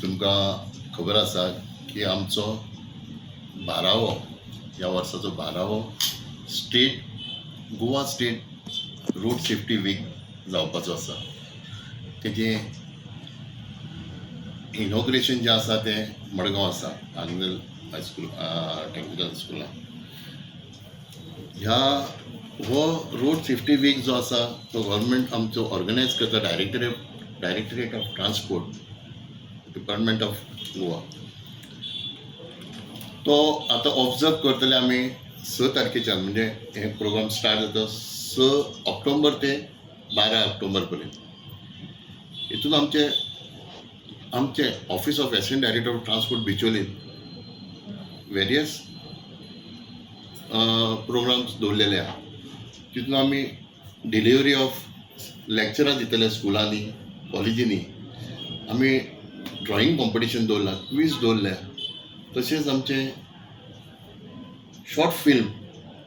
तुमकां खबर आसा की आमचो 12वो ह्या वर्साचो 12वो Goa state road safety week जावपाचो आसा. तेजें इनॉग्रेशन जें आसा तें मडगांव आसा आंगनल हायस्कूल टेक्निकल स्कुलान. हो रोड सेफ्टी वीक जो आसा तो गव्हर्मेंट आमचो ऑर्गनायज करता. Directorate of transport, department of Goa. तो आतां ऑब्जर्व करतले आमी 6 तारखेच्यान, म्हणजे हे प्रोग्राम स्टार्ट जाता 6 ऑक्टोबर ते 12 ऑक्टोबर पर्यंत. हितून आमचे office of assistant director of transport Bicholim various programmes दवरलेले आहा. तितून आमी डिलिव्हरी ऑफ लेक्चरां दितले स्कुलांनी, कॉलेजींनी. आमी ड्रॉइंग कॉम्पिटिशन दवरला, क्वीज दवरल्या. तशेंच आमचे शॉर्ट फिल्म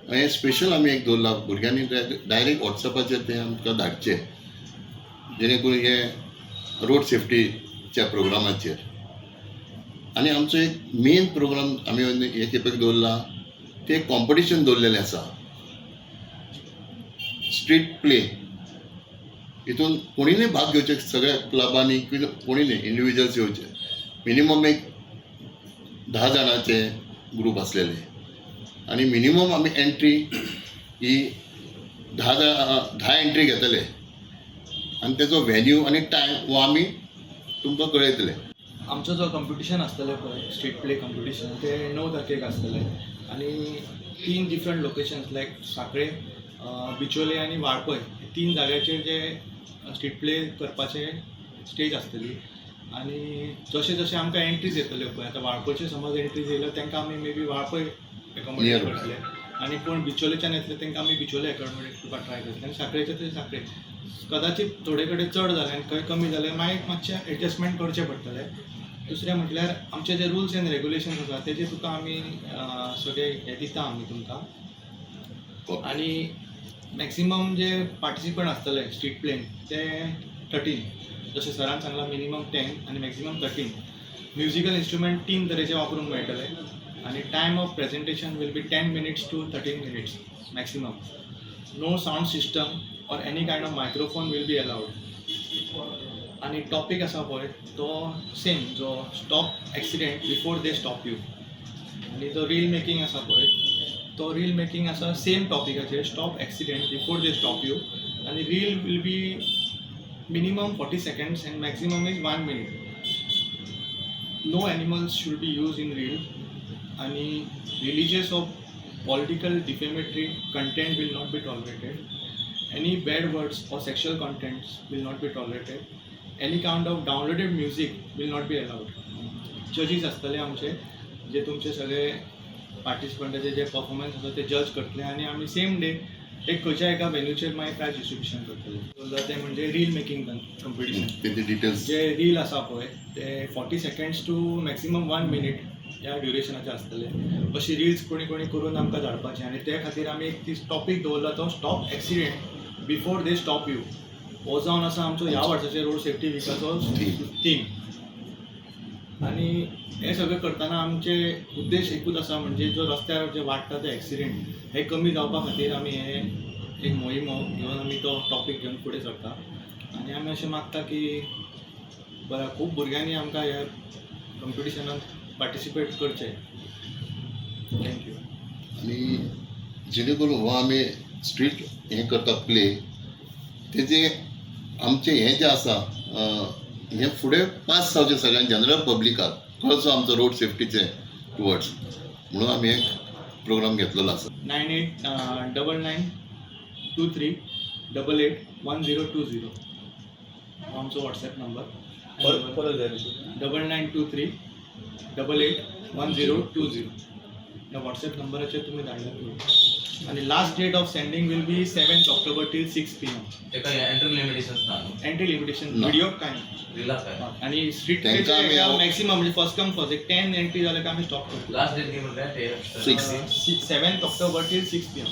हें स्पेशल आमी एक दवरला. भुरग्यांनी डायरेक्ट वॉट्सॅपाचेर तें आमकां धाडचें, जेणे करून हे रोड सेफ्टीच्या प्रोग्रामाचेर. आनी आमचो एक मेन प्रोग्राम आमी हे खेपेक दवरला, ते कॉम्पिटिशन दवरलेलें आसा, स्ट्रीट प्ले. हितून कोणीनय भाग घेवचे, सगळ्या क्लबांनी कोणीनय इंडिविज्युअल्स येवचे. मिनिमम एक 10 जाणांचे ग्रूप आसलेले आनी मिनिमम आमी एंट्री ही 10 एंट्री घेतले आनी तेजो व्हेन्यू आनी टायम हो आमी तुमकां कळयतले. आमचो जो कॉम्पिटिशन आसतलें पळय, स्ट्रीट प्ले कॉम्पिटिशन, ते 9 तारखेक आसतलें. आनी 3 डिफरंट लोकेशन्स लायक सांखळे, बिचोले आनी वाळपय, 3 जाग्याचेर जे स्ट्रीट प्ले करपाचे स्टेज आसतली. आनी जशें जशें आमकां एंट्रीज येतल्यो पळय, आतां वाळपयचे समज एंट्रीज येयल्यो तेंकां आमी मे बी वाळपय एकोमोडेट करतले. आनी कोण बिचोलेच्यान येतले तेंकां आमी बिचोले एकोमोडेट करपाक ट्राय करतले. आनी सांखळेचे ते सांखळे. कदाचित थोडे कडेन चड जालें आनी खंय कमी जालें, मागीर मातशें एडजस्टमेंट करचें पडटलें. दुसरें म्हटल्यार आमचे जे रुल्स एंड रेग्युलेशन्स आसा तेजे तुका आमी सगळे हे दिता आमी तुमकां. आनी मॅक्सिमम जे पार्टिसिपंट आसतले स्ट्रीट प्लेन ते 13. जशें सरान सांगलां मिनिमम 10 आनी मॅक्सिमम 13. म्युजिकल इन्स्ट्रुमेंट 3 तरेचे वापरूंक मेळटले. आनी time of presentation will be 10 minutes to 13 minutes maximum. No sound system or any kind of microphone will be allowed. आणि टॉपिक आसा पळय तो सेम, जो stop accident before they stop you. आनी जो रील मेकींग आसा पळय तो रील मेकींग आसा सेम टॉपिकाचेर, stop accident before they stop you. आनी reel will be minimum 40 seconds and maximum is 1 minute. No animals should be used in reel. आणि religious or political defamatory content will not be tolerated. Any bad words or sexual contents will not be tolerated. Any kind of downloaded music will not be allowed. जजीस आसतले आमचे, जे तुमचे सगळे पार्टिसिपंटाचे जे performance आसा ते जज करतले. आनी आमी सेम डे एक खंयच्या एका वेन्यूचेर मागीर प्रायज डिस्ट्रिब्युशन करतले. ते म्हणजे रील मेकींग कॉम्पिटिशन. तेजे डिटेल्स जे रील आसा पळय ते 40 seconds to मॅक्सिमम 1 minute ह्या ड्युरेशनाचे आसतले. अशी रिल्स कोणी करून आमकां धाडपाचे. आनी ते खातीर आमी एक टॉपीक दवरला, तो stop accident before they stop you. हो जावन आसा आमचो ह्या वर्साचे रोड सेफ्टी विकाचो थीम. आनी हे सगळें करतना आमचे उद्देश एकूच आसा, म्हणजे जो रस्त्यार जे वाडटा ते एक्सिडेंट हे कमी जावपा खातीर आमी हे एक मोहीम घेवन आमी तो टॉपीक घेवन फुडें सरता. आनी आमी अशें मागता की खूब भुरग्यांनी आमकां ह्या कॉम्पिटिशनांत पार्टिसिपेट करचें. थँक्यू. आनी जेणे करून हो आमी स्ट्रीट हें करता प्ले, तेजे आमचें हें जें आसा हें फुडें पास जावचें सगळ्यांक, जनरल पब्लिकाक कळचो आमचो रोड सेफ्टीचें टुवर्ड्स, म्हणून आमी एक प्रोग्राम घेतलेलो आसा. 989923881020 हो आमचो वॉट्सॅप नंबर. 9923881020 ह्या वॉट्सॅप नंबराचेर तुमी धाडल्यार. आनी last date of sending will be 7th October till 6 PM. Entry limitation video काय आनी स्ट्रीट मॅक्सिमम म्हणजे फर्स्ट कम फर्स्ट, एक 10 एंट्री जाले काय आमी स्टॉप करतो. Last date 7th October till 6 PM.